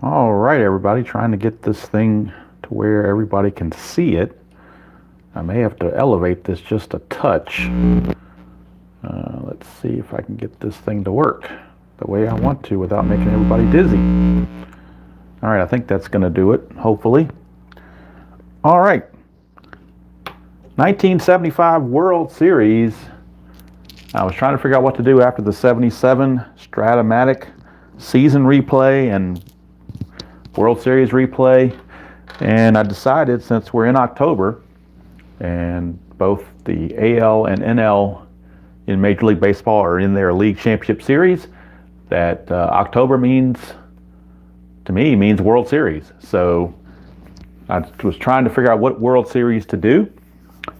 All right, everybody, trying to get this thing to where everybody can see it. I may have to elevate this just a touch. Let's see if I can get this thing to work the way I want to without making everybody dizzy. All right, I think that's going to do it, hopefully. All right, 1975 World Series. I was trying to figure out what to do after the 77 Stratomatic season replay and World Series replay, and I decided, since we're in October and both the AL and NL in Major League Baseball are in their league championship series, that October means World Series. So I was trying to figure out what World Series to do,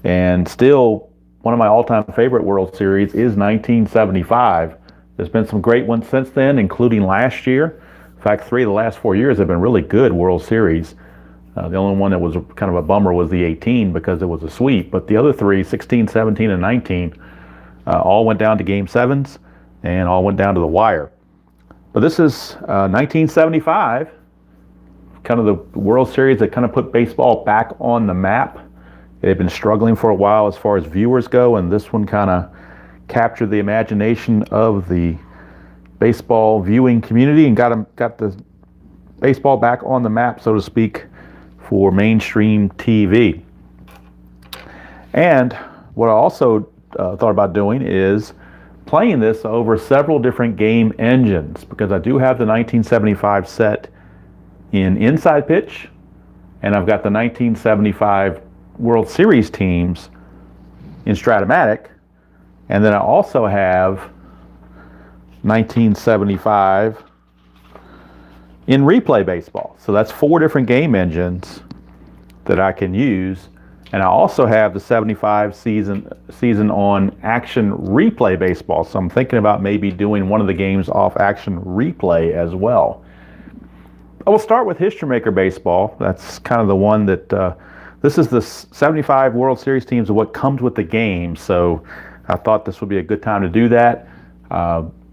and still one of my all-time favorite World Series is 1975. There's been some great ones since then, including last year. In fact, 3 of the last 4 years have been really good World Series. The only one that was kind of a bummer was the 18 because it was a sweep. But the other 3, 16, 17, and 19, all went down to Game 7s and all went down to the wire. But this is 1975, kind of the World Series that kind of put baseball back on the map. They've been struggling for a while as far as viewers go, and this one kind of captured the imagination of the baseball viewing community and got the baseball back on the map, so to speak, for mainstream TV. And what I also thought about doing is playing this over several different game engines, because I do have the 1975 set in Inside Pitch, and I've got the 1975 World Series teams in Stratomatic, and then I also have 1975 in Replay Baseball. So that's 4 different game engines that I can use. And I also have the 75 season on Action Replay Baseball. So I'm thinking about maybe doing one of the games off Action Replay as well. I will start with History Maker Baseball. That's kind of the one that, this is the 75 World Series teams of what comes with the game. So I thought this would be a good time to do that.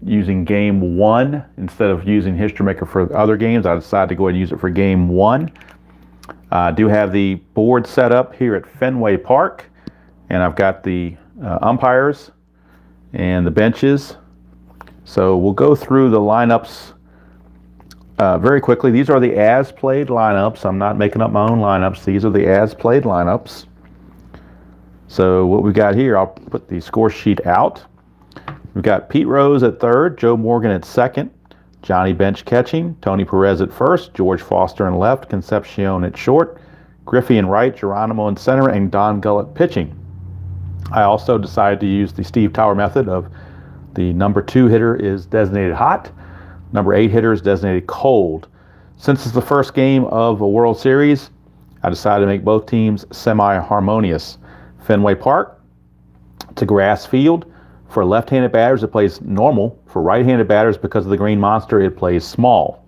Using Game 1 instead of using History Maker for other games, I decided to go ahead and use it for Game 1. I do have the board set up here at Fenway Park, and I've got the umpires and the benches. So we'll go through the lineups very quickly. These are the as-played lineups. I'm not making up my own lineups. These are the as-played lineups. So what we've got here, I'll put the score sheet out. We've got Pete Rose at third, Joe Morgan at second, Johnny Bench catching, Tony Perez at first, George Foster in left, Concepcion at short, Griffey in right, Geronimo in center, and Don Gullett pitching. I also decided to use the Steve Tower method of the number 2 hitter is designated hot, number 8 hitter is designated cold. Since it's the first game of a World Series, I decided to make both teams semi-harmonious. Fenway Park, it's a grass field. For left-handed batters, it plays normal. For right-handed batters, because of the green monster, it plays small.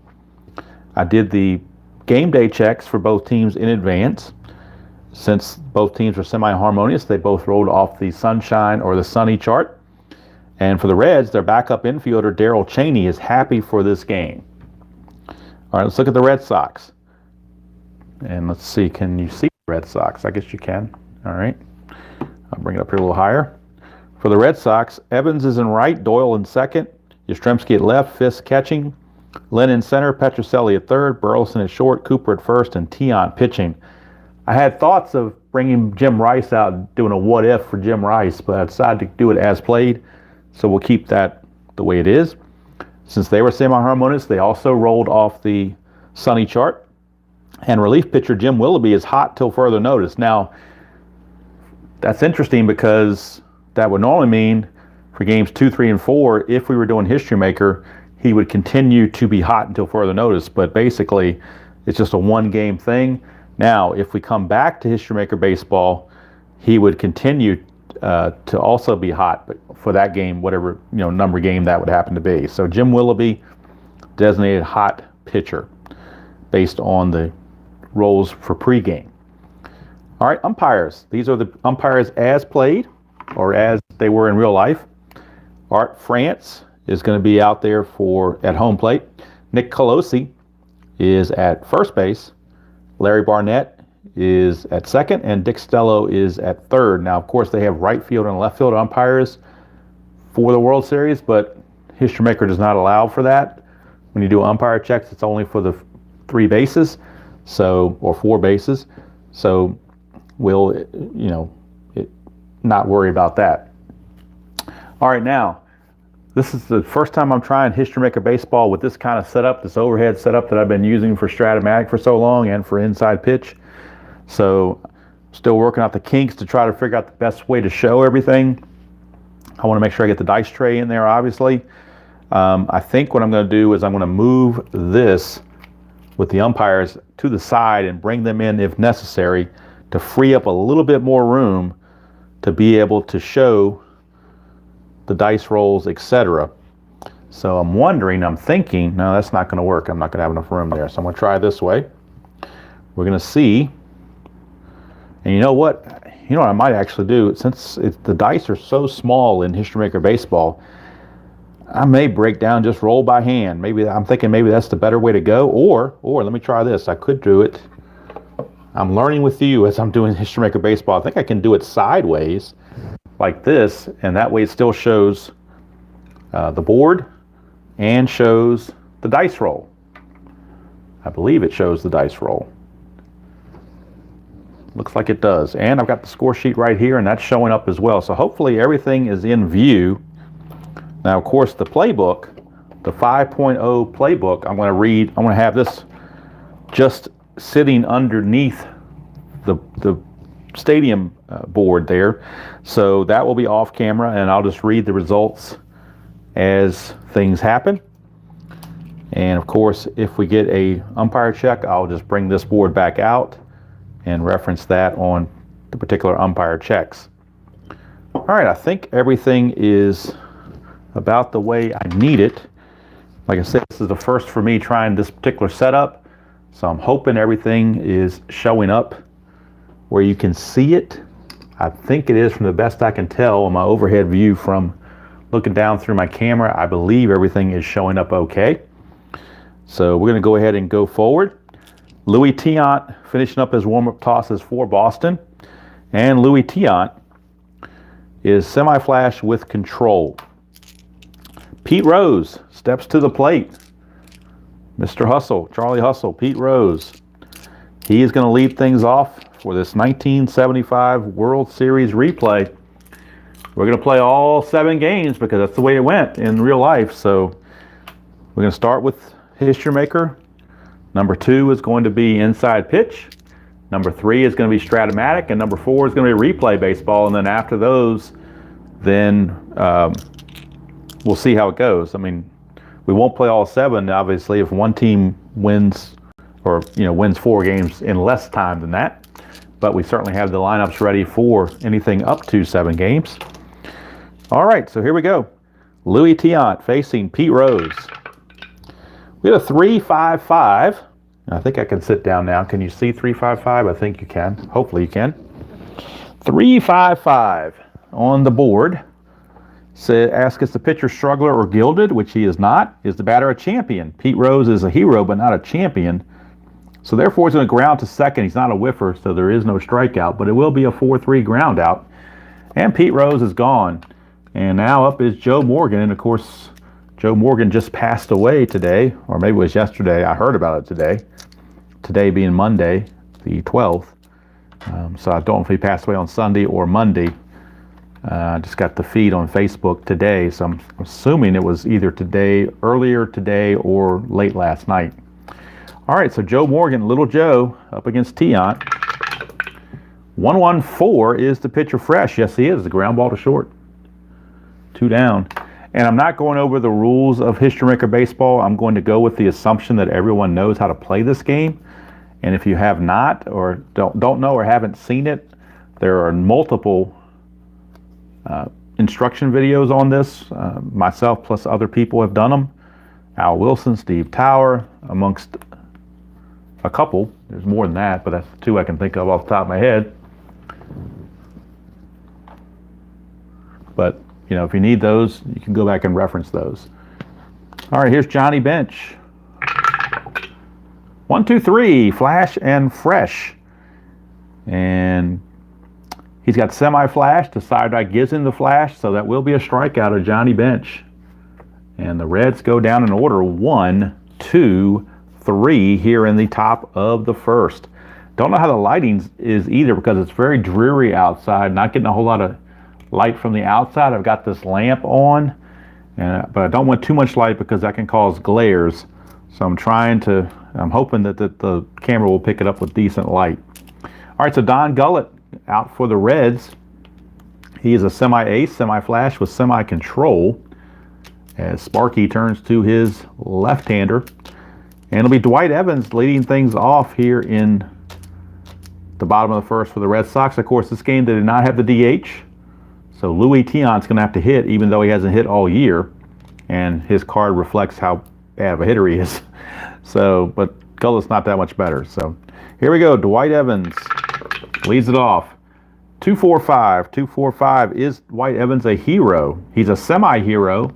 I did the game day checks for both teams in advance. Since both teams were semi-harmonious, they both rolled off the sunshine or the sunny chart. And for the Reds, their backup infielder, Darrell Chaney, is happy for this game. All right, let's look at the Red Sox. And let's see, can you see the Red Sox? I guess you can. All right. I'll bring it up here a little higher. For the Red Sox, Evans is in right, Doyle in second, Yastrzemski at left, Fisk catching, Lynn in center, Petracelli at third, Burleson at short, Cooper at first, and Tiant pitching. I had thoughts of bringing Jim Rice out and doing a what-if for Jim Rice, but I decided to do it as played, so we'll keep that the way it is. Since they were semi-harmonious, they also rolled off the sunny chart, and relief pitcher Jim Willoughby is hot till further notice. Now, that's interesting because that would normally mean for games 2, 3, and 4, if we were doing History Maker, he would continue to be hot until further notice. But basically, it's just a one-game thing. Now, if we come back to History Maker Baseball, he would continue to also be hot, but for that game, whatever number game that would happen to be. So Jim Willoughby, designated hot pitcher, based on the roles for pregame. All right, umpires. These are the umpires as played, or as they were in real life. Art France is going to be out there at home plate. Nick Colosi is at first base. Larry Barnett is at second, and Dick Stello is at third. Now, of course, they have right field and left field umpires for the World Series, but History Maker does not allow for that. When you do umpire checks, it's only for the 3 bases, or 4 bases. So we'll, not worry about that. All right, now, this is the first time I'm trying History Maker Baseball with this kind of setup, this overhead setup that I've been using for Stratomatic for so long and for Inside Pitch. So still working out the kinks to try to figure out the best way to show everything. I want to make sure I get the dice tray in there, obviously. I think what I'm going to do is I'm going to move this with the umpires to the side and bring them in if necessary to free up a little bit more room to be able to show the dice rolls, etc. So I'm thinking, no, that's not going to work. I'm not going to have enough room there. So I'm going to try this way. We're going to see. And you know what? I might actually do, since the dice are so small in History Maker Baseball, I may break down, just roll by hand. I'm thinking maybe that's the better way to go. Or let me try this. I could do it. I'm learning with you as I'm doing History Maker Baseball. I think I can do it sideways like this, and that way it still shows the board and shows the dice roll. I believe it shows the dice roll. Looks like it does. And I've got the score sheet right here, and that's showing up as well. So hopefully everything is in view. Now, of course, the playbook, the 5.0 playbook, I'm going to read. I'm going to have this just sitting underneath the stadium board there. So that will be off camera, and I'll just read the results as things happen. And of course, if we get a umpire check, I'll just bring this board back out and reference that on the particular umpire checks. All right, I think everything is about the way I need it. Like I said, this is the first for me trying this particular setup, so I'm hoping everything is showing up where you can see it. I think it is, from the best I can tell on my overhead view from looking down through my camera. I believe everything is showing up okay. So we're going to go ahead and go forward. Louis Tiant finishing up his warm-up tosses for Boston. And Louis Tiant is semi-flash with control. Pete Rose steps to the plate. Mr. Hustle, Charlie Hustle, Pete Rose. He is going to lead things off for this 1975 World Series replay. We're going to play all 7 games because that's the way it went in real life. So we're going to start with History Maker. Number 2 is going to be Inside Pitch. Number 3 is going to be Stratomatic, and number 4 is going to be Replay Baseball. And then after those, we'll see how it goes. I mean, we won't play all 7, obviously, if one team wins or wins 4 games in less time than that. But we certainly have the lineups ready for anything up to 7 games. All right, so here we go. Louis Tiant facing Pete Rose. We have a 3-5-5. I think I can sit down now. Can you see 3-5-5? I think you can. Hopefully you can. 3-5-5 on the board. Ask, is the pitcher struggler or gilded, which he is not. Is the batter a champion? Pete Rose is a hero, but not a champion. So therefore, he's going to ground to second. He's not a whiffer, so there is no strikeout, but it will be a 4-3 ground out. And Pete Rose is gone. And now up is Joe Morgan. And of course, Joe Morgan just passed away today, or maybe it was yesterday. I heard about it today. Today being Monday, the 12th. So I don't know if he passed away on Sunday or Monday. I just got the feed on Facebook today, so I'm assuming it was either today, earlier today, or late last night. All right, so Joe Morgan, Little Joe, up against Tiant. 1-1-4 is the pitcher fresh. Yes, he is. The ground ball to short. 2 down. And I'm not going over the rules of History Maker Baseball. I'm going to go with the assumption that everyone knows how to play this game. And if you have not, or don't know, or haven't seen it, there are multiple instruction videos on this. Myself plus other people have done them. Al Wilson, Steve Tower, amongst a couple. There's more than that, but that's the 2 I can think of off the top of my head. But if you need those, you can go back and reference those. All right, here's Johnny Bench. 1, 2, 3, Flash and Fresh. And he's got semi-flash. The side die gives him the flash, so that will be a strikeout of Johnny Bench. And the Reds go down in order 1, 2, 3 here in the top of the first. Don't know how the lighting is either because it's very dreary outside. Not getting a whole lot of light from the outside. I've got this lamp on, but I don't want too much light because that can cause glares. So I'm hoping that the camera will pick it up with decent light. All right, so Don Gullett out for the Reds. He is a semi-ace, semi-flash with semi-control as Sparky turns to his left-hander. And it'll be Dwight Evans leading things off here in the bottom of the first for the Red Sox. Of course, this game they did not have the DH, so Louis Tion's going to have to hit even though he hasn't hit all year, and his card reflects how bad of a hitter he is. So, but Gullett's not that much better. So here we go. Dwight Evans leads it off. 245. 245. Is Dwight Evans a hero? He's a semi-hero.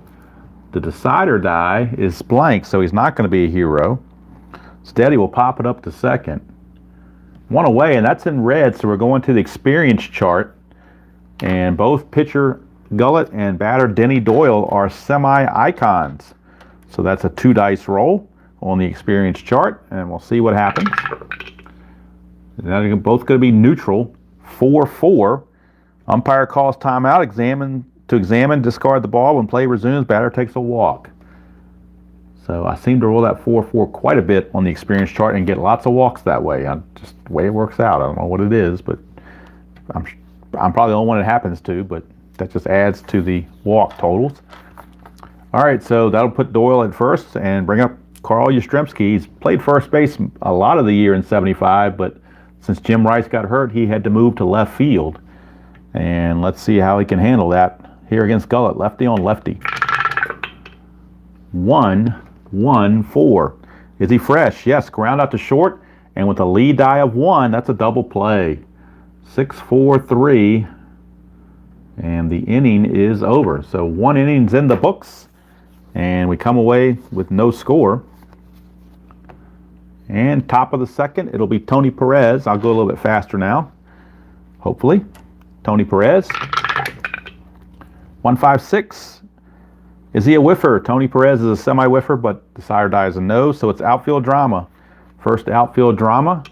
The decider die is blank, so he's not going to be a hero. Steady will pop it up to second. One away, and that's in red, so we're going to the experience chart. And both pitcher Gullett and batter Denny Doyle are semi-icons. So that's a 2-dice roll on the experience chart, and we'll see what happens. They're both going to be neutral. 4-4. Umpire calls timeout. Examine, discard the ball. When play resumes, batter takes a walk. So I seem to roll that 4-4 quite a bit on the experience chart and get lots of walks that way. Just the way it works out. I don't know what it is, but I'm probably the only one it happens to, but that just adds to the walk totals. All right, so that'll put Doyle at first and bring up Carl Yastrzemski. He's played first base a lot of the year in 75, but since Jim Rice got hurt, he had to move to left field. And let's see how he can handle that here against Gullett. Lefty on lefty. 1-1-4. Is he fresh? Yes, ground out to short. And with a lead die of 1, that's a double play. 6-4-3. And the inning is over. So 1 inning's in the books. And we come away with no score. And top of the second, it'll be Tony Perez. I'll go a little bit faster now, hopefully. Tony Perez. 1-5-6. Is he a whiffer? Tony Perez is a semi-whiffer, but the sire die is a no, so it's outfield drama. First outfield drama.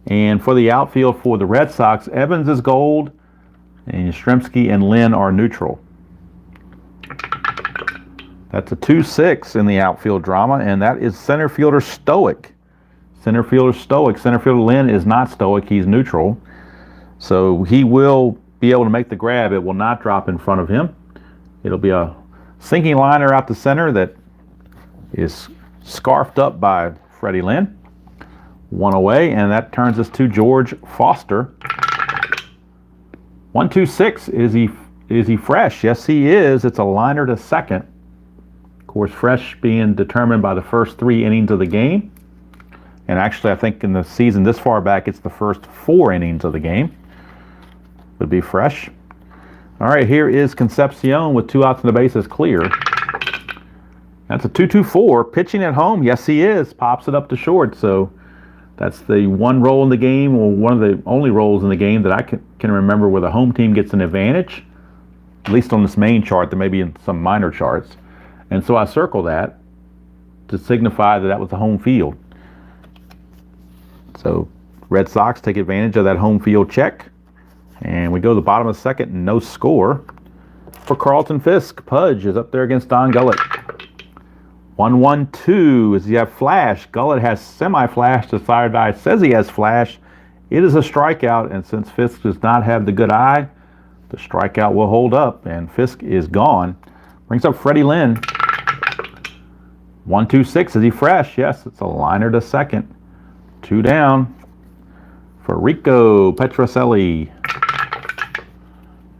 And for the outfield for the Red Sox, Evans is gold, and Yastrzemski and Lynn are neutral. That's a 2-6 in the outfield drama, and that is center fielder Stoic. Center fielder Stoic. Center fielder Lynn is not Stoic. He's neutral. So he will be able to make the grab. It will not drop in front of him. It'll be a sinking liner out the center that is scarfed up by Freddie Lynn. 1 away, and that turns us to George Foster. 1-2-6. Is he fresh? Yes, he is. It's a liner to second. Of course, fresh being determined by the first 3 innings of the game. And actually, I think in the season this far back, it's the first 4 innings of the game. Would be fresh. All right, here is Concepcion with 2 outs and the bases clear. That's a 2-2-4. Pitching at home. Yes, he is. Pops it up to short. So that's the one role in the game, or one of the only roles in the game that I can remember where the home team gets an advantage, at least on this main chart. There may be in some minor charts. And so I circle that to signify that was the home field. So Red Sox take advantage of that home field check. And we go to the bottom of the second, no score for Carlton Fisk. Pudge is up there against Don Gullett. 1-1-2. Does he have flash? Gullett has semi-flash. The sire die says he has flash. It is a strikeout, and since Fisk does not have the good eye, the strikeout will hold up, and Fisk is gone. Brings up Freddie Lynn. 1-2-6. Is he fresh? Yes, it's a liner to second. 2 down for Rico Petracelli.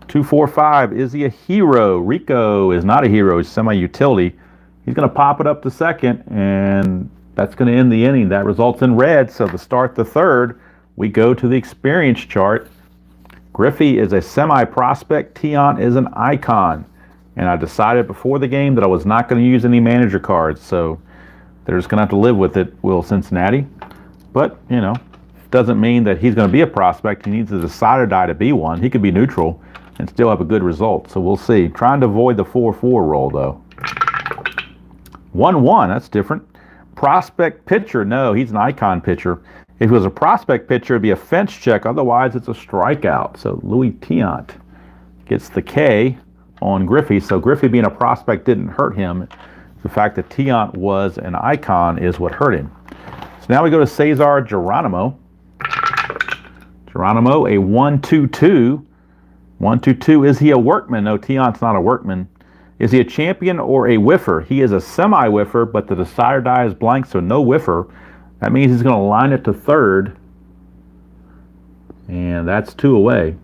2-4-5. Is he a hero? Rico is not a hero. He's semi-utility. He's going to pop it up to second, and that's going to end the inning. That results in red. So to start the third, we go to the experience chart. Griffey is a semi-prospect. Tion is an icon. And I decided before the game that I was not going to use any manager cards. So they're just going to have to live with it, will Cincinnati. But, you know, doesn't mean that he's going to be a prospect. He needs a decider die to be one. He could be neutral and still have a good result. So we'll see. Trying to avoid the 4-4 roll, though. 1-1, that's different. Prospect pitcher, no, he's an icon pitcher. If he was a prospect pitcher, it'd be a fence check. Otherwise, it's a strikeout. So Louis Tiant gets the K on Griffey. So Griffey being a prospect didn't hurt him. The fact that Tiant was an icon is what hurt him. So now we go to Cesar Geronimo. Geronimo, a 1-2-2. 1-2-2, is he a workman? No, Tiant's not a workman. Is he a champion or a whiffer? He is a semi-whiffer, but the decider die is blank, so no whiffer. That means he's going to line it to third. And that's 2 away.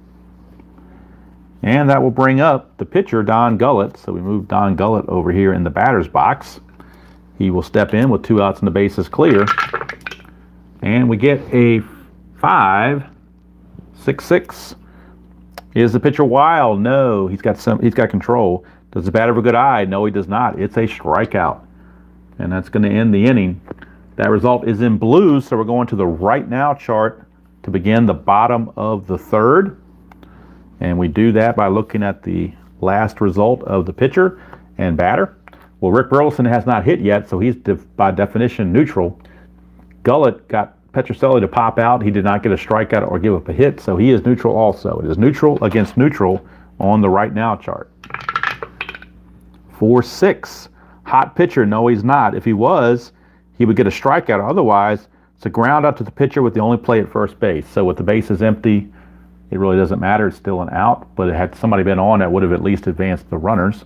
And that will bring up the pitcher, Don Gullett. So we move Don Gullett over here in the batter's box. He will step in with 2 outs and the bases clear. And we get a 5-6-6. Is the pitcher wild? No, he's got control. Does the batter have a good eye? No, he does not. It's a strikeout. And that's going to end the inning. That result is in blues, so we're going to the right now chart to begin the bottom of the third. And we do that by looking at the last result of the pitcher and batter. Well, Rick Burleson has not hit yet, so he's by definition neutral. Gullett got Petracelli to pop out. He did not get a strikeout or give up a hit, so he is neutral also. It is neutral against neutral on the right now chart. 4-6. Hot pitcher. No, he's not. If he was, he would get a strikeout. Otherwise, it's a ground out to the pitcher with the only play at first base. So with the bases empty, it really doesn't matter. It's still an out. But had somebody been on, that would have at least advanced the runners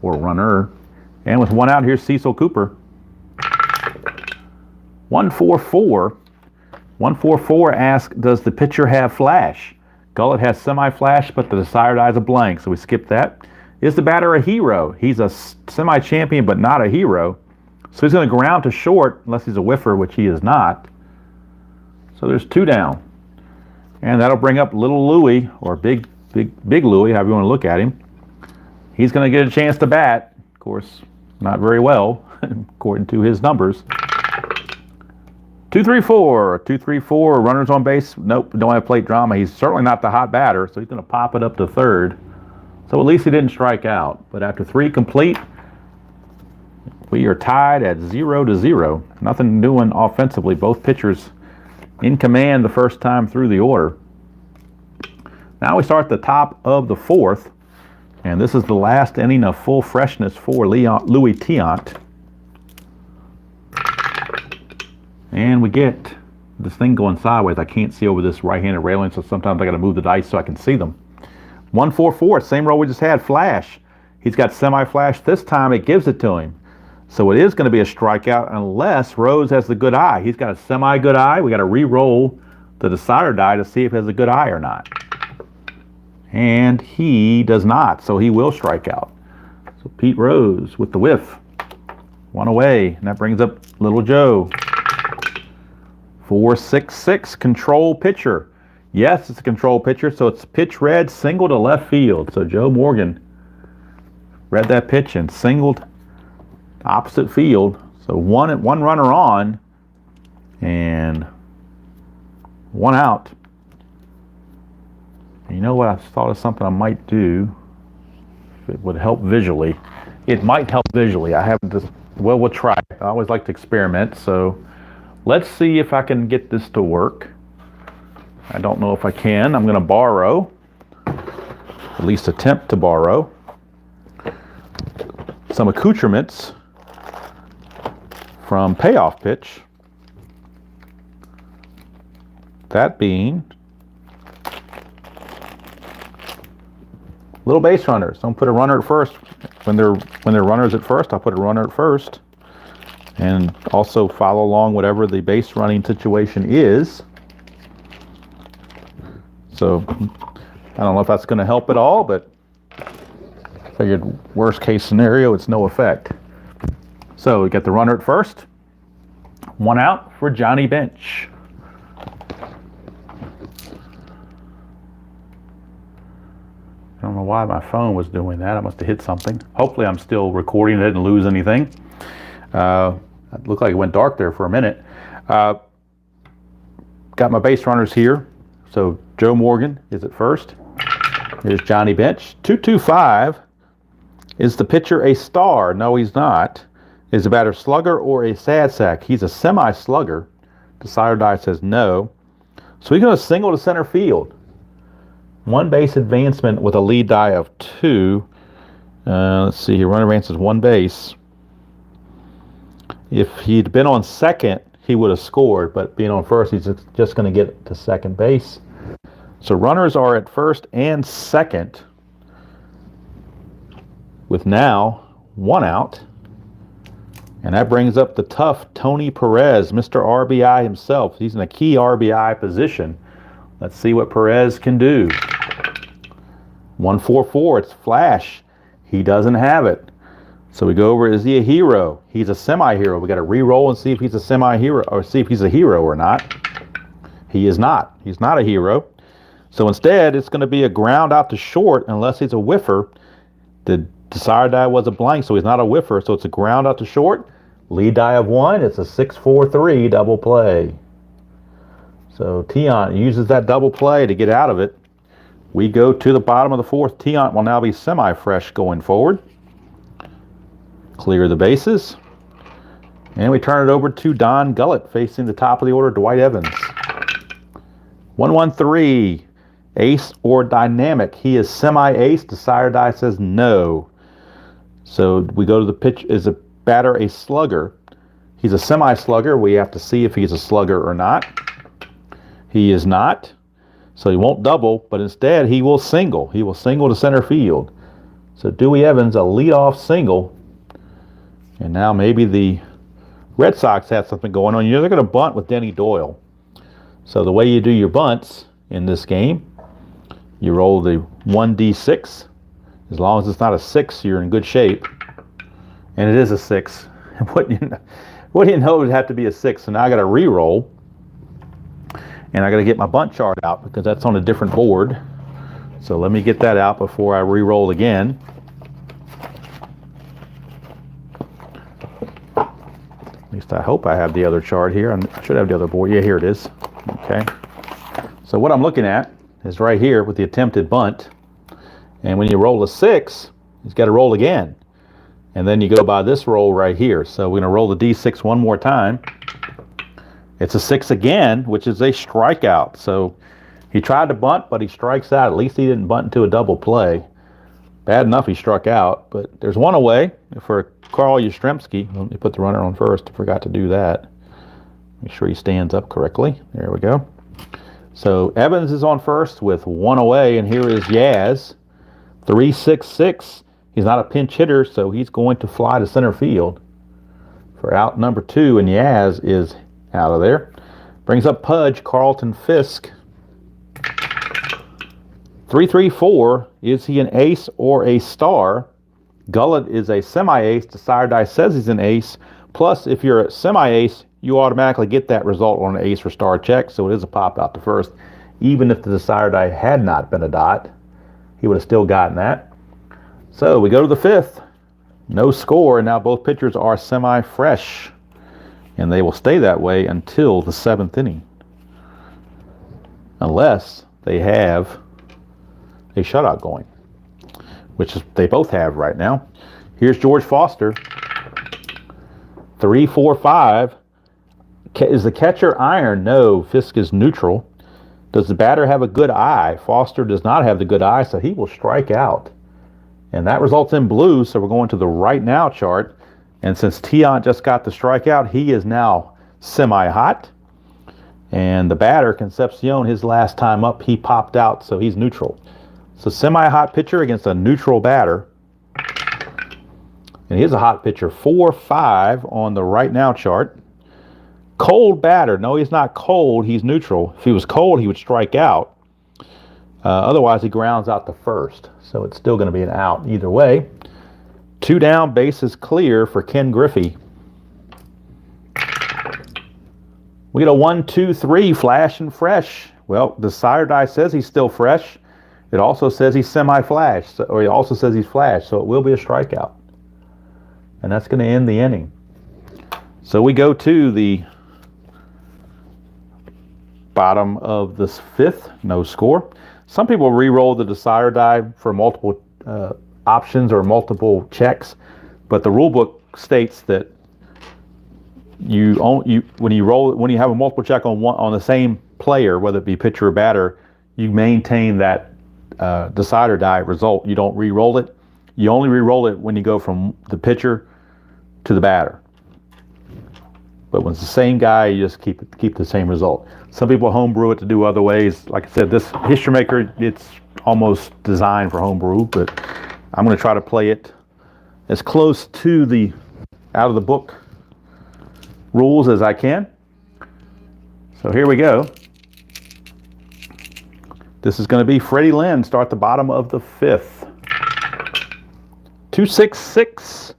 or runner. And with 1 out, here's Cecil Cooper. 1-4-4. 1-4-4 asks, does the pitcher have flash? Gullett has semi-flash, but the decider die is a blank, so we skip that. Is the batter a hero? He's a semi-champion, but not a hero. So he's going to ground to short, unless he's a whiffer, which he is not. So there's 2 down. And that'll bring up little Louis, or big Louis, however you want to look at him. He's going to get a chance to bat. Of course, not very well, according to his numbers. 2-3-4. 2-3-4. Runners on base. Nope, don't have plate drama. He's certainly not the hot batter, so he's going to pop it up to third. So at least he didn't strike out. But after 3 complete, we are tied at 0-0. Nothing doing offensively. Both pitchers in command the first time through the order. Now we start at the top of the 4th. And this is the last inning of full freshness for Louis Tiant. And we get this thing going sideways. I can't see over this right-handed railing, so sometimes I got to move the dice so I can see them. 1-4-4, same roll we just had, flash. He's got semi-flash. This time it gives it to him. So it is going to be a strikeout unless Rose has the good eye. He's got a semi-good eye. We got to re-roll the decider die to see if he has a good eye or not. And he does not, so he will strike out. So Pete Rose with the whiff. 1 away, and that brings up Little Joe. 4-6-6, control pitcher. Yes, it's a control pitcher, so it's pitch read, single to left field. So Joe Morgan read that pitch and singled opposite field. So one runner on and 1 out. And you know what? I thought of something I might do if it would help visually. It might help visually. I haven't just, well, we'll try. I always like to experiment, so let's see if I can get this to work. I don't know if I can. I'm going to borrow, at least attempt to borrow, some accoutrements from Payoff Pitch. That being little base runners. Don't put a runner at first. When they're runners at first, I'll put a runner at first. And also follow along whatever the base running situation is. So I don't know if that's going to help at all, but I figured worst case scenario, it's no effect. So we got the runner at first. 1 out for Johnny Bench. I don't know why my phone was doing that. I must have hit something. Hopefully I'm still recording. I didn't lose anything. It looked like it went dark there for a minute. got my base runners here. So Joe Morgan is at first. Here's Johnny Bench. 2-2-5. Is the pitcher a star? No, he's not. Is the batter slugger or a sad sack? He's a semi-slugger. The sire die says no. So he's going to single to center field. One base advancement with a lead die of 2. Let's see here. Runner advances one base. If he'd been on second, he would have scored. But being on first, he's just going to get to second base. So runners are at first and second, with now 1 out. And that brings up the tough Tony Perez, Mr. RBI himself. He's in a key RBI position. Let's see what Perez can do. 1-4-4, it's Flash. He doesn't have it. So we go over, is he a hero? He's a semi-hero. We got to re-roll and see if he's a semi-hero, or see if he's a hero or not. He is not. He's not a hero. So instead, it's going to be a ground out to short unless he's a whiffer. The desired die was a blank, so he's not a whiffer. So it's a ground out to short. Lead die of 1. It's a 6-4-3 double play. So Tiant uses that double play to get out of it. We go to the bottom of the 4th. Tiant will now be semi-fresh going forward. Clear the bases. And we turn it over to Don Gullett facing the top of the order, Dwight Evans. 1-1-3. Ace or dynamic. He is semi-ace. The sire die says no. So we go to the pitch. Is the batter a slugger? He's a semi-slugger. We have to see if he's a slugger or not. He is not. So he won't double, but instead he will single. He will single to center field. So Dewey Evans, a leadoff single. And now maybe the Red Sox have something going on. You know they're going to bunt with Denny Doyle. So the way you do your bunts in this game, you roll the 1d6. As long as it's not a 6, you're in good shape. And it is a 6. Wouldn't you know it would have to be a 6? So now I got to re-roll. And I got to get my bunt chart out because that's on a different board. So let me get that out before I re-roll again. At least I hope I have the other chart here. I should have the other board. Yeah, here it is. Okay. So what I'm looking at is right here with the attempted bunt. And when you roll a 6, you've got to roll again. And then you go by this roll right here. So we're going to roll the D6 one more time. It's a 6 again, which is a strikeout. So he tried to bunt, but he strikes out. At least he didn't bunt into a double play. Bad enough he struck out, but there's one away for Carl Yastrzemski. Let me put the runner on first. I forgot to do that. Make sure he stands up correctly. There we go. So Evans is on first with 1 away, and here is Yaz. 3-6-6. He's not a pinch hitter, so he's going to fly to center field for out number 2, and Yaz is out of there. Brings up Pudge, Carlton Fisk. 3-3-4. Is he an ace or a star? Gullett is a semi-ace. The sire die says he's an ace. Plus, if you're a semi-ace, you automatically get that result on an ace or star check, so it is a pop out to first. Even if the desired die had not been a dot, he would have still gotten that. So we go to the 5th. No score, and now both pitchers are semi-fresh. And they will stay that way until the 7th inning. Unless they have a shutout going, which is, they both have right now. Here's George Foster. 3-4-5. Is the catcher iron? No. Fisk is neutral. Does the batter have a good eye? Foster does not have the good eye, so he will strike out. And that results in blue, so we're going to the right now chart. And since Tiant just got the strikeout, he is now semi-hot. And the batter, Concepcion, his last time up, he popped out, so he's neutral. So semi-hot pitcher against a neutral batter. And he's a hot pitcher, 4-5 on the right now chart. Cold batter. No, he's not cold. He's neutral. If he was cold, he would strike out. Otherwise, he grounds out to first. So it's still going to be an out either way. 2 down, bases clear for Ken Griffey. We get a 1-2-3, flash and fresh. Well, the sire die says he's still fresh. It also says he's semi-flash, or it also says he's flash, so it will be a strikeout. And that's going to end the inning. So we go to the bottom of the fifth, no score. Some people re-roll the decider die for multiple options or multiple checks, but the rule book states that when you have a multiple check on the same player, whether it be pitcher or batter, you maintain that decider die result. You don't re-roll it. You only re-roll it when you go from the pitcher to the batter. But when it's the same guy, you just keep the same result. Some people homebrew it to do other ways. Like I said, this History Maker, it's almost designed for homebrew, but I'm going to try to play it as close to the out of the book rules as I can. So here we go. This is going to be Freddie Lynn, start the bottom of the fifth. 2-6-6.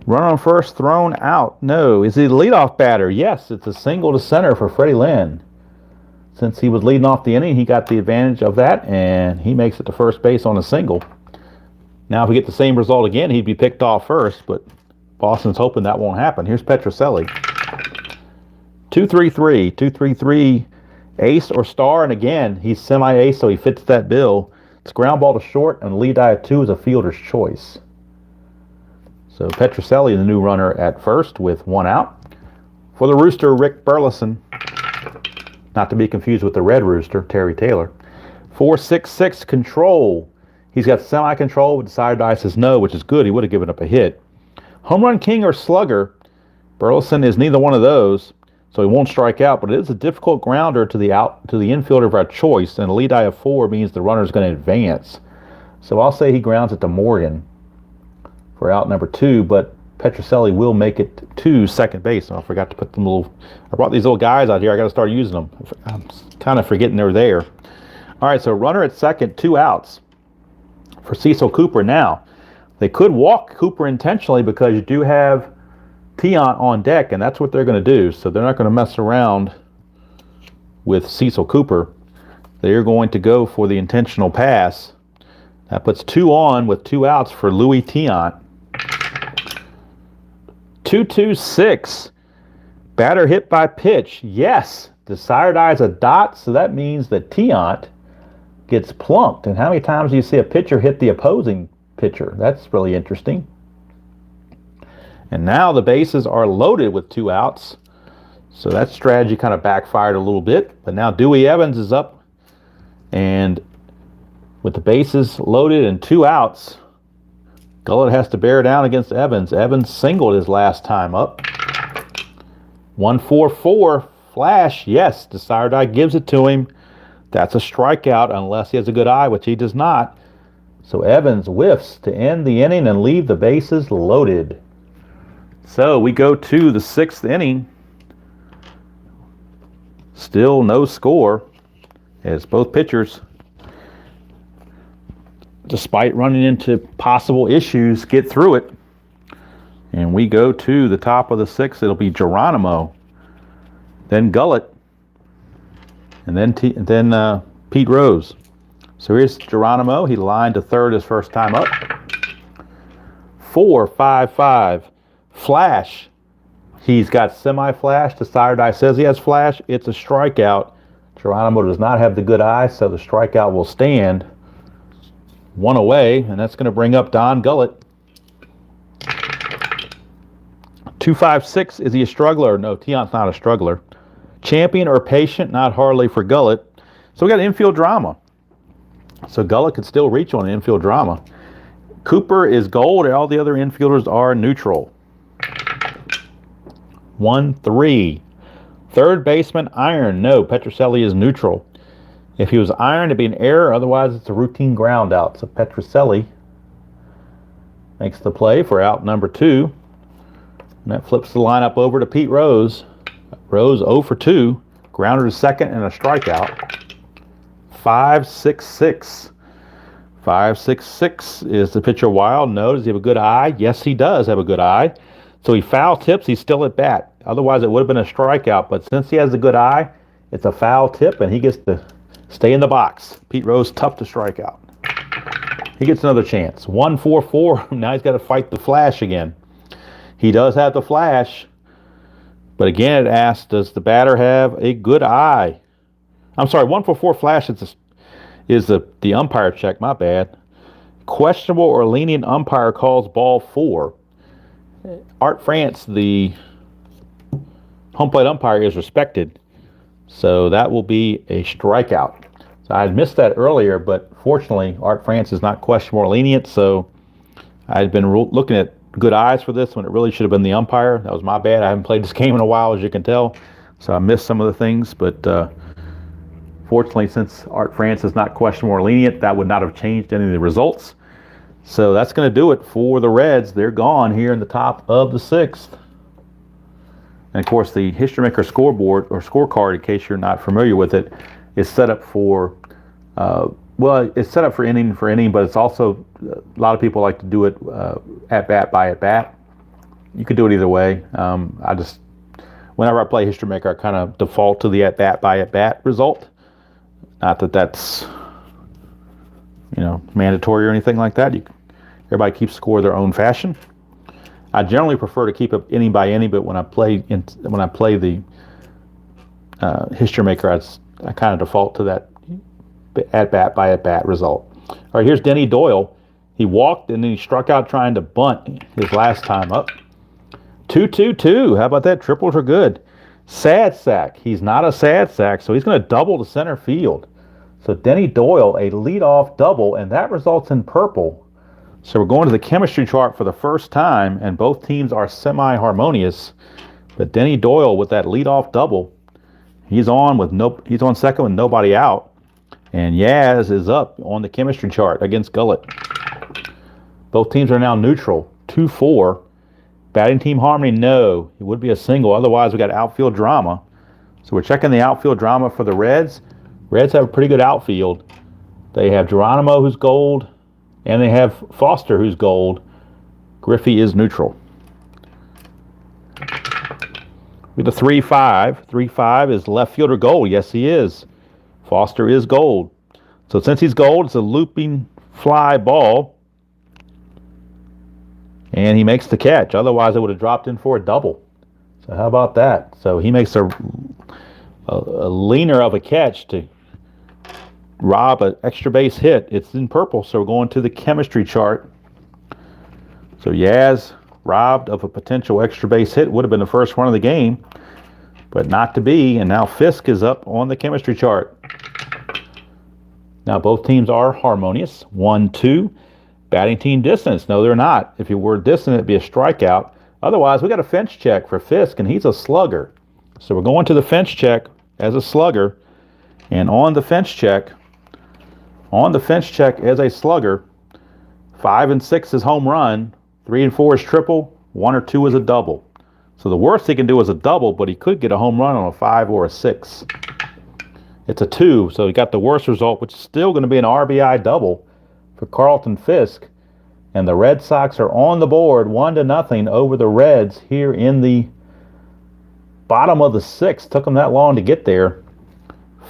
Run on first, thrown out. No. Is he the leadoff batter? Yes, it's a single to center for Freddie Lynn. Since he was leading off the inning, he got the advantage of that, and he makes it to first base on a single. Now, if we get the same result again, he'd be picked off first, but Boston's hoping that won't happen. Here's Petracelli. 2-3-3. 2-3-3, ace or star, and again, he's semi-ace, so he fits that bill. It's ground ball to short, and the lead die of 2 is a fielder's choice. So Petracelli, the new runner at first with 1 out. For the Rooster, Rick Burleson. Not to be confused with the Red Rooster, Terry Taylor. 4-6-6, control. He's got semi-control, but decider die says no, which is good. He would have given up a hit. Home run king or slugger. Burleson is neither one of those, so he won't strike out, but it is a difficult grounder to the infielder of our choice, and a lead die of 4 means the runner is going to advance. So I'll say he grounds it to Morgan for out number 2, but Petracelli will make it to second base. I forgot to put them I brought these little guys out here. I got to start using them. I'm kind of forgetting they're there. All right, so runner at second, 2 outs for Cecil Cooper. Now, they could walk Cooper intentionally because you do have Tiant on deck, and that's what they're going to do. So they're not going to mess around with Cecil Cooper. They're going to go for the intentional pass. That puts 2 on with 2 outs for Louis Tiant. 2-2-6. Batter hit by pitch. Yes. Decider die is a dot, so that means that Tiant gets plunked. And how many times do you see a pitcher hit the opposing pitcher? That's really interesting. And now the bases are loaded with 2 outs. So that strategy kind of backfired a little bit. But now Dwight Evans is up. And with the bases loaded and 2 outs, Gullett has to bear down against Evans. Evans singled his last time up. 1-4-4. Flash. Yes, decider die gives it to him. That's a strikeout unless he has a good eye, which he does not. So Evans whiffs to end the inning and leave the bases loaded. So we go to the 6th inning. Still no score as both pitchers, despite running into possible issues, get through it. And we go to the top of the 6th. It'll be Geronimo, then Gullett, and then Pete Rose. So here's Geronimo. He lined to third his first time up. 4-5-5. Flash. He's got semi-flash. Decider die says he has flash. It's a strikeout. Geronimo does not have the good eye, so the strikeout will stand. 1 away, and that's going to bring up Don Gullett. 2-5-6. Is he a struggler? No, Tiant's not a struggler. Champion or patient? Not hardly for Gullett. So we got infield drama. So Gullett could still reach on infield drama. Cooper is gold, and all the other infielders are neutral. 1-3. Third baseman, iron. No, Petracelli is neutral. If he was iron, it'd be an error. Otherwise, it's a routine ground out. So Petracelli makes the play for out number 2. And that flips the lineup over to Pete Rose. Rose 0 for 2. Grounder to second and a strikeout. 5-6-6. 5-6-6. Is the pitcher wild? No. Does he have a good eye? Yes, he does have a good eye. So he foul tips. He's still at bat. Otherwise, it would have been a strikeout. But since he has a good eye, it's a foul tip, and he gets to stay in the box. Pete Rose, tough to strike out. He gets another chance. 1-4-4. Now he's got to fight the flash again. He does have the flash. But again, it asks, does the batter have a good eye? I'm sorry, 144 flash is the umpire check. My bad. Questionable or lenient umpire calls ball 4. Art France, the home plate umpire, is respected. So that will be a strikeout. So I had missed that earlier, but fortunately, Art France is not questionable or lenient. So I had been looking at good eyes for this when it really should have been the umpire. That was my bad. I haven't played this game in a while, as you can tell. So I missed some of the things. But fortunately, since Art France is not questionable or lenient, that would not have changed any of the results. So that's going to do it for the Reds. They're gone here in the top of the 6th. And of course, the History Maker scoreboard or scorecard, in case you're not familiar with it, is set up for, it's set up for inning, but it's also, a lot of people like to do it at bat by at bat. You could do it either way. Whenever I play History Maker, I kind of default to the at bat by at bat result. Not that that's, mandatory or anything like that. Everybody keeps score their own fashion. I generally prefer to keep it inning by inning, but when I play the History Maker, I kind of default to that at bat by at bat result. All right, here's Denny Doyle. He walked and then he struck out trying to bunt his last time up. 2-2-2. How about that? Triples are good. Sad sack. He's not a sad sack, so he's going to double to center field. So Denny Doyle, a leadoff double, and that results in purple. So we're going to the chemistry chart for the first time, and both teams are semi-harmonious. But Denny Doyle with that leadoff double, he's on second with nobody out, and Yaz is up on the chemistry chart against Gullett. Both teams are now neutral, 2-4. Batting team harmony, no. It would be a single. Otherwise, we got outfield drama. So we're checking the outfield drama for the Reds. Reds have a pretty good outfield. They have Geronimo, who's gold, and they have Foster, who's gold. Griffey is neutral. With a 3-5. 3-5 is left fielder gold. Yes, he is. Foster is gold. So since he's gold, it's a looping fly ball. And he makes the catch. Otherwise, it would have dropped in for a double. So how about that? So he makes a leaner of a catch to rob an extra base hit. It's in purple, so we're going to the chemistry chart. So Yaz robbed of a potential extra base hit. Would have been the first run of the game, but not to be. And now Fisk is up on the chemistry chart. Now both teams are harmonious. 1-2. Batting team distance. No, they're not. If you were distant, it'd be a strikeout. Otherwise, we got a fence check for Fisk, and he's a slugger. So we're going to the fence check as a slugger. And on the fence check as a slugger, 5 and 6 is home run, 3 and 4 is triple, 1 or 2 is a double. So the worst he can do is a double, but he could get a home run on a 5 or a 6. It's a 2, so he got the worst result, which is still going to be an RBI double for Carlton Fisk. And the Red Sox are on the board 1-0 over the Reds here in the bottom of the 6th. Took them that long to get there.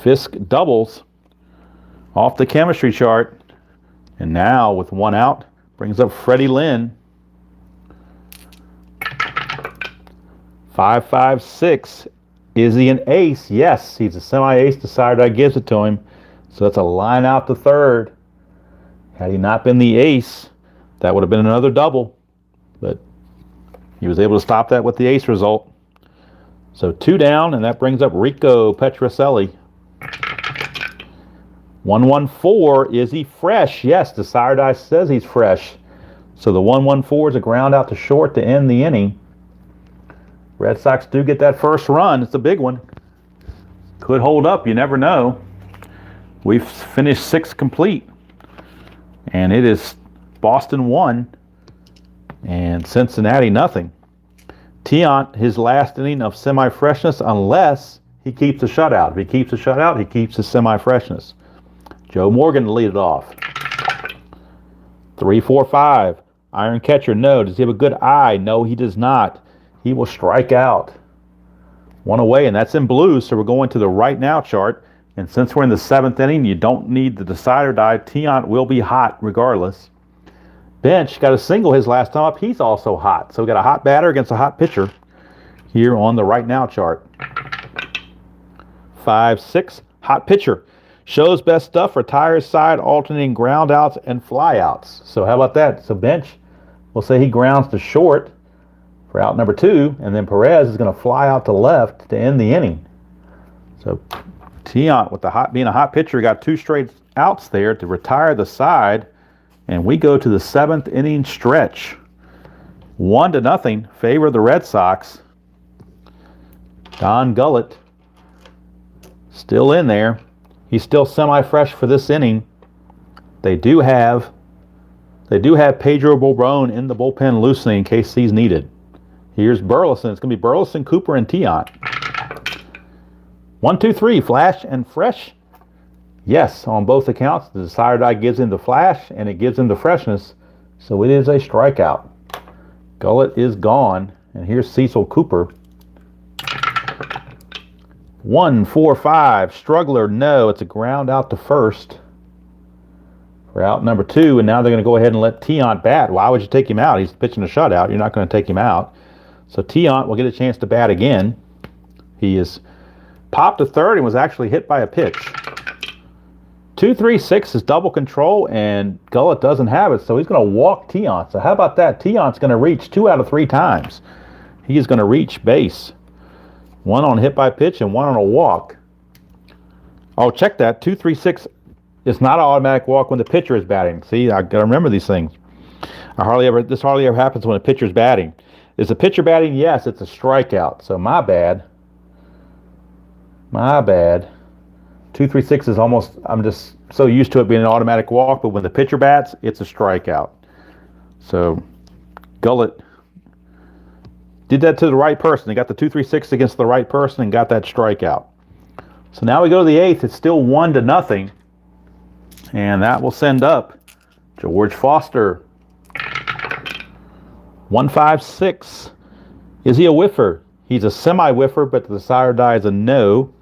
Fisk doubles off the chemistry chart. And now with 1 out, brings up Freddie Lynn. 5-5-6. Is he an ace? Yes, he's a semi-ace. The side gives it to him. So that's a line out to third. Had he not been the ace, that would have been another double. But he was able to stop that with the ace result. So 2 down, and that brings up Rico Petracelli. 1-1-4. Is he fresh? Yes, the sire dice says he's fresh. So the 1-1-4 is a ground out to short to end the inning. Red Sox do get that first run. It's a big one. Could hold up. You never know. We've finished 6 complete. And it is Boston 1 and Cincinnati nothing. Tiant, his last inning of semi-freshness, unless he keeps a shutout. If he keeps a shutout, he keeps his semi-freshness. Joe Morgan to lead it off. 3-4-5. Iron catcher, no. Does he have a good eye? No, he does not. He will strike out. 1 away, and that's in blue, so we're going to the right now chart. And since we're in the 7th inning, you don't need the decider die. Tiant will be hot regardless. Bench got a single his last time up. He's also hot. So we got a hot batter against a hot pitcher here on the right now chart. 5-6. Hot pitcher. Shows best stuff, retires side, alternating ground outs and fly outs. So how about that? So bench, we'll say he grounds to short for out number 2, and then Perez is going to fly out to left to end the inning. So Tiant, with being a hot pitcher, got 2 straight outs there to retire the side, and we go to the 7th inning stretch. 1-0, favor of the Red Sox. Don Gullett still in there. He's still semi-fresh for this inning. They do have Pedro Bourron in the bullpen loosening in case he's needed. Here's Burleson. It's going to be Burleson, Cooper, and Tiant. 1, 2, 3, flash and fresh. Yes, on both accounts. The desired eye gives him the flash, and it gives him the freshness. So it is a strikeout. Gullett is gone, and here's Cecil Cooper. 1, 4, 5. Struggler, no. It's a ground out to first for out number 2, and now they're going to go ahead and let Tiant bat. Why would you take him out? He's pitching a shutout. You're not going to take him out. So Tiant will get a chance to bat again. He is popped to third and was actually hit by a pitch. 2, 3, 6 is double control, and Gullett doesn't have it, so he's going to walk Tiant. So how about that? Tiant's going to reach 2 out of 3 times. He is going to reach base. 1 on hit by pitch and 1 on a walk. Oh, check that. 2, 3, 6 is not an automatic walk when the pitcher is batting. See, I got to remember these things. This hardly ever happens when a pitcher is batting. Is the pitcher batting? Yes, it's a strikeout. So my bad. 2, 3, 6 is almost, I'm just so used to it being an automatic walk, but when the pitcher bats, it's a strikeout. So Gullett did that to the right person. He got the 2, 3, 6 against the right person and got that strikeout. So now we go to the 8th. It's still 1-0. And that will send up George Foster. 1, 5, 6. Is he a whiffer? He's a semi-whiffer, but the desired die is a no.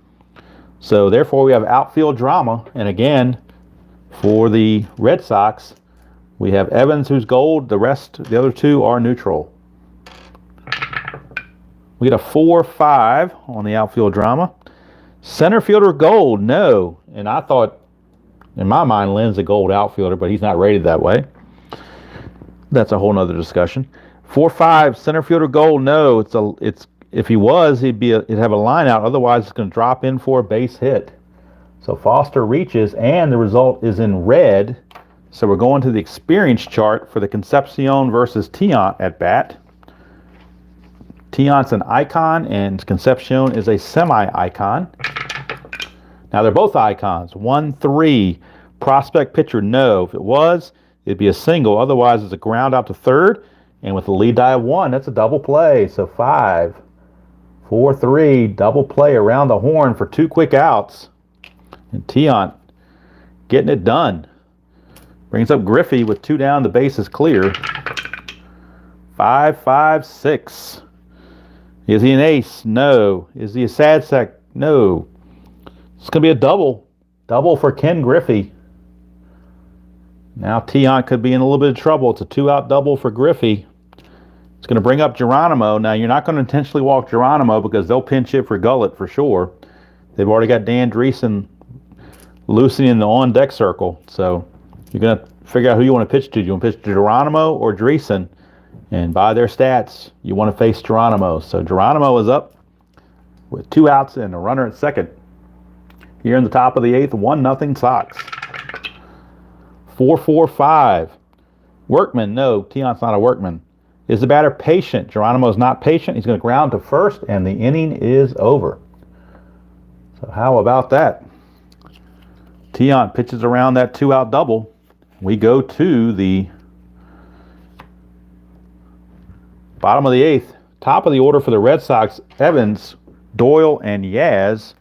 So therefore we have outfield drama. And again, for the Red Sox, we have Evans, who's gold. The other 2 are neutral. We get a 4, 5 on the outfield drama. Center fielder gold, no. And I thought, in my mind, Lynn's a gold outfielder, but he's not rated that way. That's a whole nother discussion. 4, 5, center fielder gold, no. If he was, he'd have a line out. Otherwise, it's going to drop in for a base hit. So Foster reaches, and the result is in red. So we're going to the experience chart for the Concepcion versus Tiant at bat. Tiant's an icon, and Concepcion is a semi-icon. Now, they're both icons. 1, 3, prospect pitcher, no. If it was, it'd be a single. Otherwise, it's a ground out to third. And with the lead die of 1, that's a double play. So 5, 4, 3, double play around the horn for 2 quick outs. And Tiant getting it done. Brings up Griffey with 2 down. The base is clear. 5, 5, 6. Is he an ace? No. Is he a sad sack? No. It's going to be a double. Double for Ken Griffey. Now Tiant could be in a little bit of trouble. It's a 2-out double for Griffey. It's going to bring up Geronimo. Now, you're not going to intentionally walk Geronimo because they'll pinch hit for Gullett for sure. They've already got Dan Dreesen loosening the on-deck circle. So you're going to figure out who you want to pitch to. Do you want to pitch to Geronimo or Dreesen? And by their stats, you want to face Geronimo. So Geronimo is up with 2 outs and a runner at second. Here in the top of the 8th, 1-0 Sox. 4, 4, 5. Workman, no. Tiant's not a workman. Is the batter patient? Geronimo's not patient. He's going to ground to first, and the inning is over. So how about that? Tiant pitches around that 2-out double. We go to the bottom of the 8th. Top of the order for the Red Sox, Evans, Doyle, and Yaz.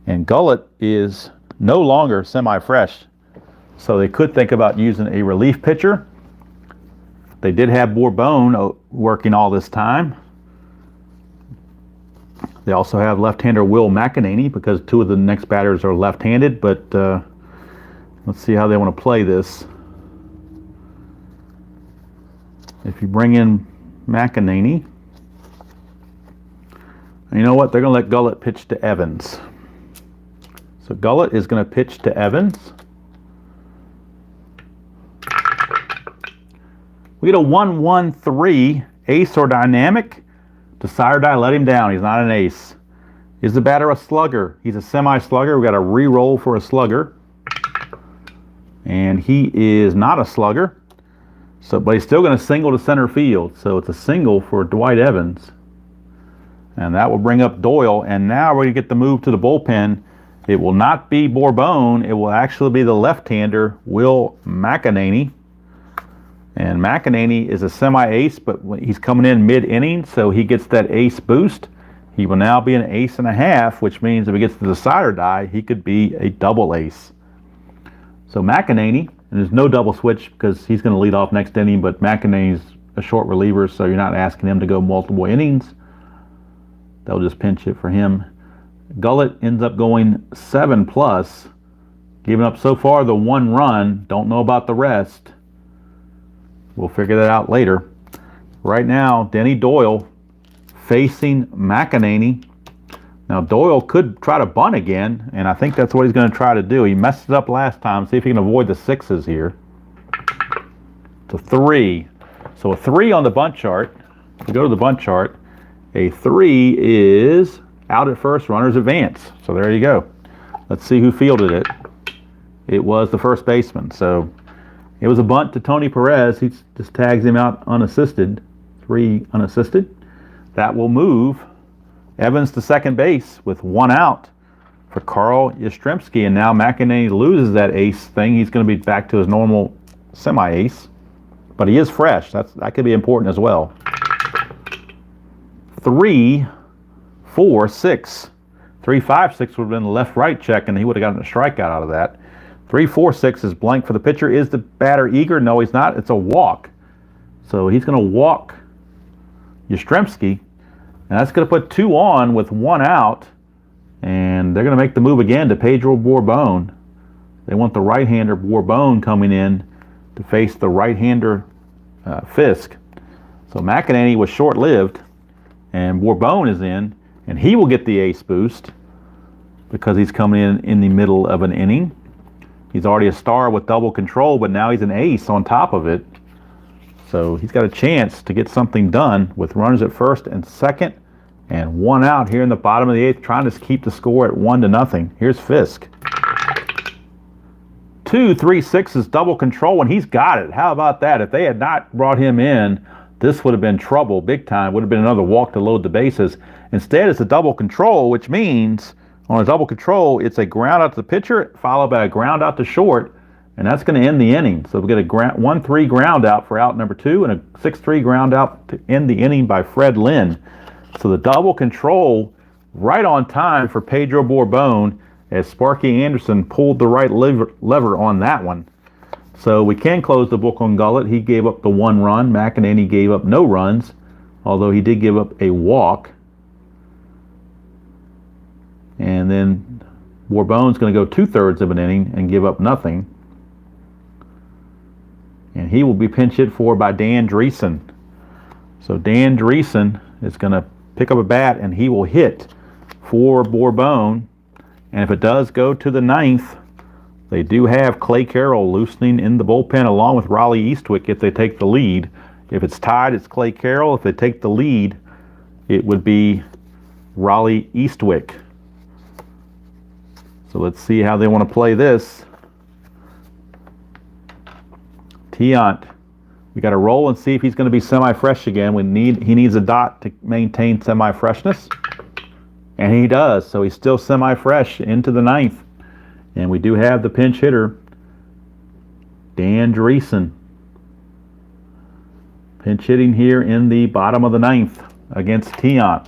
And Gullett is no longer semi-fresh. So they could think about using a relief pitcher. They did have Bourbon working all this time. They also have left-hander Will McEnany because 2 of the next batters are left-handed. But let's see how they want to play this. If you bring in McEnany, You know what? They're going to let Gullett pitch to Evans. So Gullett is going to pitch to Evans. We get a 1-1-3 ace or dynamic. Desire die, let him down. He's not an ace. Is the batter a slugger? He's a semi-slugger. We got a re-roll for a slugger. And he is not a slugger. So, but he's still going to single to center field. So it's a single for Dwight Evans. And that will bring up Doyle. And now we're going to get the move to the bullpen. It will not be Bourbon. It will actually be the left-hander, Will McEnany. And McEnany is a semi-ace, but he's coming in mid-inning, so he gets that ace boost. He will now be an ace and a half, which means if he gets the decider die, he could be a double ace. So McEnany, and there's no double switch because he's going to lead off next inning, but McEnany's a short reliever, so you're not asking him to go multiple innings. They'll just pinch it for him. Gullett ends up going 7+, giving up so far the 1 run. Don't know about the rest. We'll figure that out later. Right now, Denny Doyle facing McEnany. Now, Doyle could try to bunt again, and I think that's what he's going to try to do. He messed it up last time. See if he can avoid the 6s here. It's a 3. So a 3 on the bunt chart. If we go to the bunt chart, a 3 is out at first, runners advance. So there you go. Let's see who fielded it. It was the first baseman. So it was a bunt to Tony Perez. He just tags him out unassisted. 3 unassisted. That will move Evans to second base with 1 out for Carl Yastrzemski. And now McEnany loses that ace thing. He's going to be back to his normal semi-ace. But he is fresh. That could be important as well. 3, 4, 6. 3, 5, 6 would have been a left-right check, and he would have gotten a strikeout out of that. 3, 4, 6 is blank for the pitcher. Is the batter eager? No, he's not. It's a walk. So he's going to walk Yastrzemski, and that's going to put 2 on with 1 out, and they're going to make the move again to Pedro Bourbon. They want the right-hander Bourbon coming in to face the right-hander Fisk. So McEnany was short-lived, and Bourbon is in, and he will get the ace boost because he's coming in the middle of an inning. He's already a star with double control, but now he's an ace on top of it. So he's got a chance to get something done with runners at first and second and 1 out here in the bottom of the 8th, trying to keep the score at 1-0. Here's Fisk. 2, 3, 6 is double control, and he's got it. How about that? If they had not brought him in, this would have been trouble big time. Would have been another walk to load the bases. Instead, it's a double control, which means on a double control, it's a ground out to the pitcher, followed by a ground out to short, and that's going to end the inning. So we get a 1-3 ground out for out number 2 and a 6-3 ground out to end the inning by Fred Lynn. So the double control right on time for Pedro Bourbon as Sparky Anderson pulled the right lever on that one. So we can close the book on Gullett. He gave up the 1 run. McEnany gave up no runs, although he did give up a walk. And then Bourbon's going to go 2/3 of an inning and give up nothing. And he will be pinch hit for by Dan Dreesen. So Dan Dreesen is going to pick up a bat, and he will hit for Bourbon. And if it does go to the 9th, they do have Clay Carroll loosening in the bullpen along with Raleigh Eastwick if they take the lead. If it's tied, it's Clay Carroll. If they take the lead, it would be Raleigh Eastwick. So let's see how they want to play this. Tiant, we got to roll and see if he's going to be semi-fresh again. He needs a dot to maintain semi-freshness, and he does. So he's still semi-fresh into the 9th, and we do have the pinch hitter, Dan Dreesen, pinch hitting here in the bottom of the 9th against Tiant.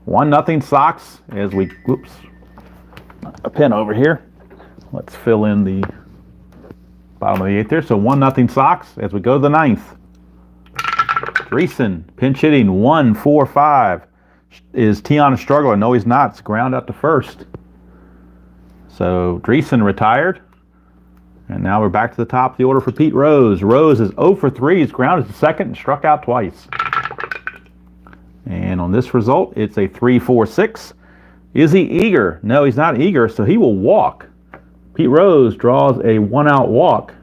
1-0 Sox as we whoops. A pen over here. Let's fill in the bottom of the 8th there. So 1-0 Sox as we go to the 9th. Dreesen pinch hitting 1-4-5. Is Tiant a struggler? No, he's not. It's ground out to first. So Dreesen retired. And now we're back to the top of the order for Pete Rose. Rose is 0 for 3. He's grounded to second and struck out twice. And on this result, it's a 3-4-6. Is he eager? No, he's not eager, so he will walk. Pete Rose draws a 1-out walk.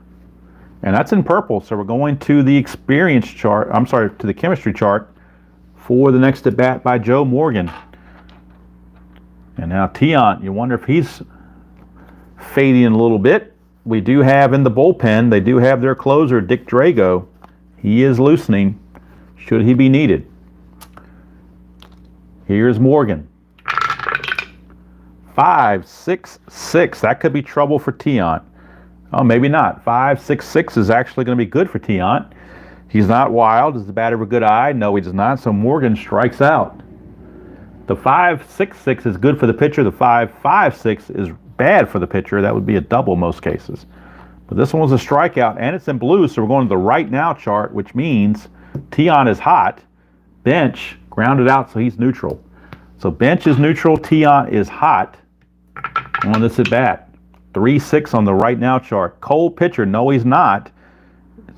And that's in purple, so we're going to the experience chart. I'm sorry, to the chemistry chart for the next at bat by Joe Morgan. And now Tiant, you wonder if he's fading a little bit. We do have in the bullpen, they do have their closer, Dick Drago. He is loosening, should he be needed. Here's Morgan. 5-6-6. That could be trouble for Tiant. Oh, maybe not. 5-6-6 is actually going to be good for Tiant. He's not wild. Does the batter have a good eye? No, he does not. So Morgan strikes out. The 5-6-6 is good for the pitcher. The 5-5-6 is bad for the pitcher. That would be a double in most cases. But this one was a strikeout, and it's in blue, so we're going to the right now chart, which means Tiant is hot. Bench grounded out, so he's neutral. So bench is neutral. Tiant is hot on this at bat. 3-6 on the right now chart. Cold pitcher. No, he's not.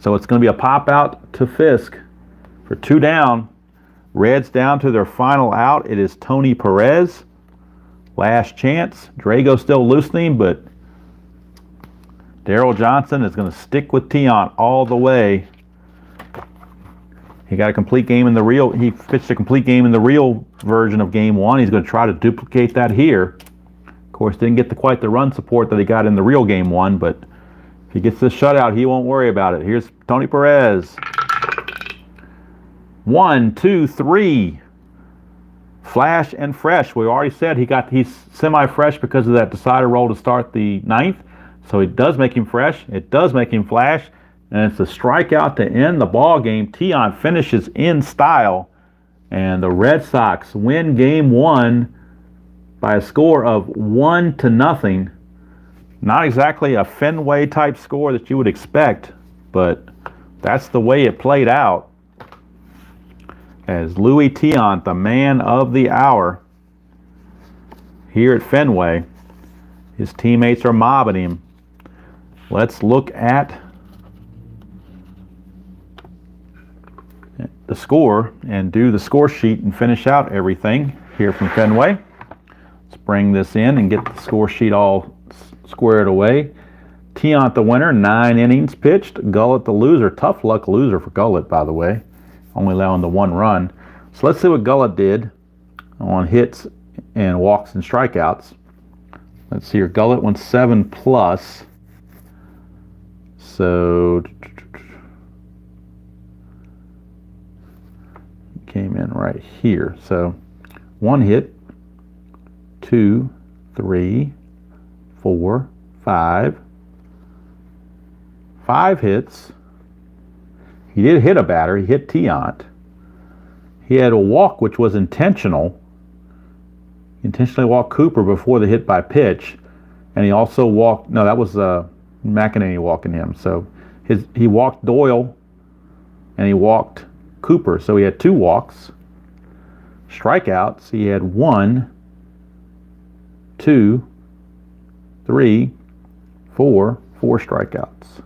So it's going to be a pop out to Fisk for 2 down. Reds down to their final out. It is Tony Perez. Last chance. Drago still loosening, but Daryl Johnson is going to stick with Tiant all the way. He got a complete game in the real. He pitched a complete game in the real version of Game 1. He's going to try to duplicate that here. Of course, didn't get quite the run support that he got in the real Game 1, but if he gets this shutout, he won't worry about it. Here's Tony Perez. 1, 2, 3. Flash and fresh. We already said he's semi-fresh because of that decider roll to start the 9th. So it does make him fresh. It does make him flash. And it's a strikeout to end the ball game. Tiant finishes in style. And the Red Sox win Game 1 by a score of 1-0. Not exactly a Fenway type score that you would expect, but that's the way it played out. As Louis Tiant, the man of the hour here at Fenway, his teammates are mobbing him. Let's look at the score and do the score sheet and finish out everything here from Fenway. Let's bring this in and get the score sheet all squared away. Tiant the winner, 9 innings pitched. Gullett the loser. Tough luck loser for Gullett, by the way. Only allowing the 1 run. So let's see what Gullett did on hits and walks and strikeouts. Let's see here. Gullett went 7+. So came in right here. So 1 hit, 2, 3, 4, 5. 5 hits. He did hit a batter. He hit Tiant. He had a walk which was intentional. He intentionally walked Cooper before the hit by pitch. And he also walked, no, that was McEnany walking him. So he walked Doyle and he walked Cooper. So he had 2 walks. Strikeouts, he had 1, 2, 3, 4 strikeouts.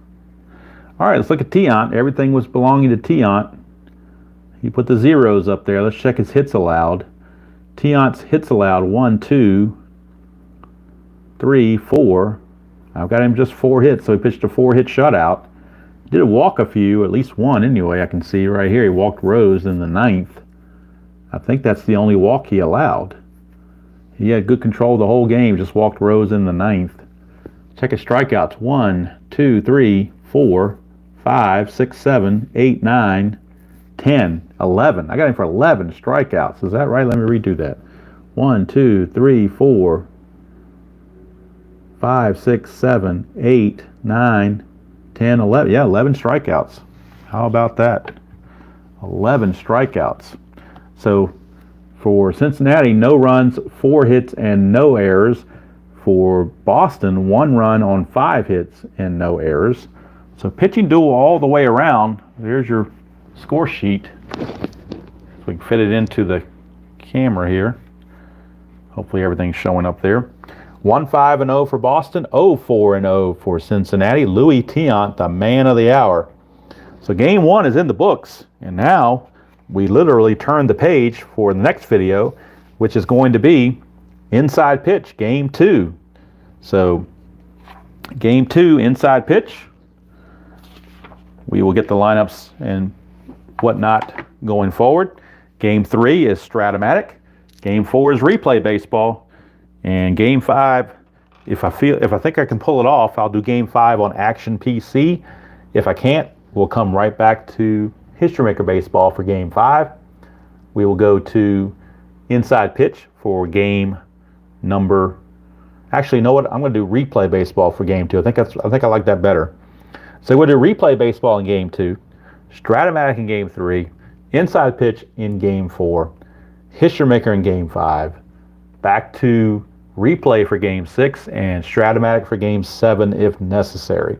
All right, let's look at Tiant. Everything was belonging to Tiant. He put the zeros up there. Let's check his hits allowed. Tiant's hits allowed 1, 2, 3, 4. I've got him just 4 hits, so he pitched a 4-hit shutout. Did walk a few, at least 1 anyway, I can see right here. He walked Rose in the 9th. I think that's the only walk he allowed. He had good control the whole game, just walked Rose in the 9th. Check his strikeouts. 1, 2, 3, 4, 5, 6, 7, 8, 9, 10, 11. I got him for 11 strikeouts. Is that right? Let me redo that. 1, 2, 3, 4, 5, 6, 7, 8, 9, 10, 11. Yeah, 11 strikeouts. How about that? 11 strikeouts. So for Cincinnati, no runs, 4 hits, and no errors. For Boston, 1 run on 5 hits and no errors. So pitching duel all the way around. There's your score sheet. So we can fit it into the camera here. Hopefully everything's showing up there. 1-5-0 for Boston, 0-4-0 for Cincinnati. Louis Tiant, the man of the hour. So Game 1 is in the books, and now we literally turned the page for the next video, which is going to be inside pitch, game 2. So game 2, inside pitch. We will get the lineups and whatnot going forward. Game 3 is Stratomatic. Game 4 is replay baseball. And game 5, if I think I can pull it off, I'll do game 5 on Action PC. If I can't, we'll come right back to History Maker Baseball for game 5. We will go to Inside Pitch for game number. Actually, you know what? I'm going to do Replay Baseball for game 2. I think I like that better. So we'll do Replay Baseball in game 2, Stratomatic in game 3, Inside Pitch in game 4, History Maker in game 5, back to Replay for game 6, and Stratomatic for game 7 if necessary.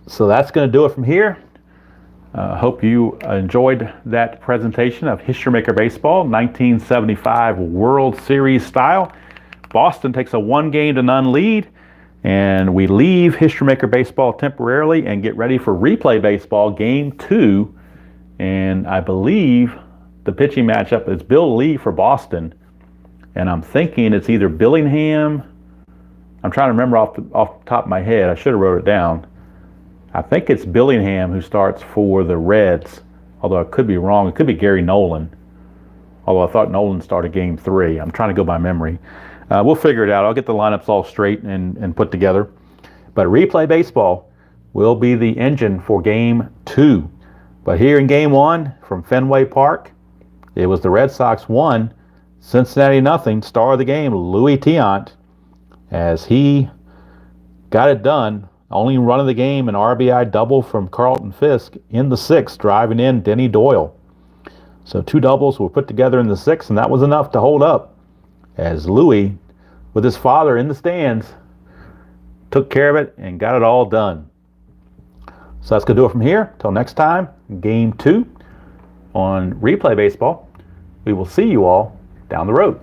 So that's going to do it from here. Hope you enjoyed that presentation of History Maker Baseball, 1975 World Series style. Boston takes a 1-0 lead, and we leave History Maker Baseball temporarily and get ready for Replay Baseball game 2. And I believe the pitching matchup is Bill Lee for Boston, and I'm thinking it's either Billingham. I'm trying to remember off the top of my head. I should have wrote it down. I think it's Billingham who starts for the Reds, although I could be wrong. It could be Gary Nolan, although I thought Nolan started game 3. I'm trying to go by memory. We'll figure it out. I'll get the lineups all straight and put together. But Replay Baseball will be the engine for game 2. But here in game 1 from Fenway Park, it was the Red Sox 1, Cincinnati 0. Star of the game, Louis Tiant, as he got it done. Only run of the game, an RBI double from Carlton Fisk in the 6th, driving in Denny Doyle. So 2 doubles were put together in the 6th, and that was enough to hold up, as Louis, with his father in the stands, took care of it and got it all done. So that's going to do it from here. Till next time, game 2 on Replay Baseball. We will see you all down the road.